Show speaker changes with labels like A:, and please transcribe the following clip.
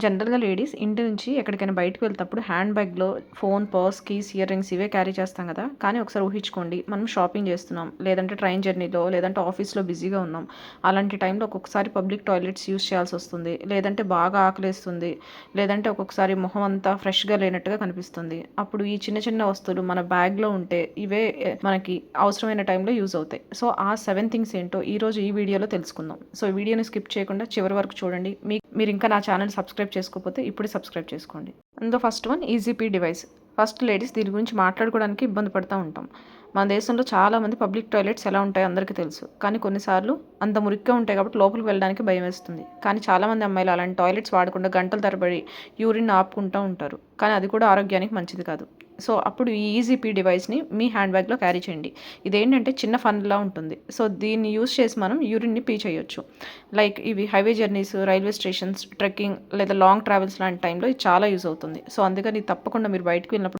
A: జనరల్‌గా లేడీస్ ఇంటి నుంచి ఎక్కడికైనా బయటకి వెళ్తేప్పుడు హ్యాండ్ బ్యాగ్‌లో phone, purse, keys, ear rings ఇవే క్యారీ చేస్తాం కదా! కానీ ఒకసారి ఊహించుకోండి. మనం షాపింగ్ చేస్తున్నాం, లేదంటే ట్రైన్ జర్నీలో, లేదంటే ఆఫీస్‌లో బిజీగా ఉన్నాం. అలాంటి టైంలో ఒక్కొక్కసారి పబ్లిక్ టాయిలెట్స్ యూజ్ చేయాల్సొస్తుంది. లేదంటే బాగా ఆకలేస్తుంది. లేదంటే ఒక్కొక్కసారి మొహం అంతా ఫ్రెష్‌గా లేనట్టుగా కనిపిస్తుంది. అప్పుడు ఈ చిన్న చిన్న వస్తువులు మన బ్యాగ్‌లో ఉంటే ఇవే మనకి అవసరమైన టైంలో యూజ్ అవుతాయి. సో, ఆ 7 థింగ్స్ ఏంటో ఈరోజు ఈ వీడియోలో తెలుసుకుందాం. సో, ఈ వీడియోని స్కిప్ చేయకుండా చివరి వరకు చూడండి. మీరు ఇంకా నా ఛానల్ సబ్స్క్రైబ్ చేసుకోకపోతే ఇప్పుడే సబ్స్క్రైబ్ చేసుకోండి. అందులో first one EGP device. First ladies దీని గురించి మాట్లాడుకోవడానికి ఇబ్బంది పడుతూ ఉంటాం. మన దేశంలో చాలామంది పబ్లిక్ టాయిలెట్స్ ఎలా ఉంటాయో అందరికీ తెలుసు. కానీ కొన్నిసార్లు అంత మురికిగా ఉంటాయి కాబట్టి లోపలికి వెళ్ళడానికి భయం వేస్తుంది. కానీ చాలామంది అమ్మాయిలు అలాంటి టాయిలెట్స్ వాడకుండా గంటల తరబడి యూరిన్ ఆపుకుంటూ ఉంటారు. కానీ అది కూడా ఆరోగ్యానికి మంచిది కాదు. సో, అప్పుడు ఈ ఈజీపీ డివైస్‌ని మీ హ్యాండ్ బ్యాగ్‌లో క్యారీ చేయండి. ఇదేంటంటే చిన్న ఫన్‌లా ఉంటుంది. సో, దీన్ని యూజ్ చేసి మనం యూరిన్‌ని పీ చేయొచ్చు. లైక్ ఇవి highway journeys, railway stations, trekking లేదా లాంగ్ ట్రావెల్స్ లాంటి టైంలో ఇది చాలా యూజ్ అవుతుంది. సో, అందుకని తప్పకుండా మీరు బయటికి వెళ్ళినప్పుడు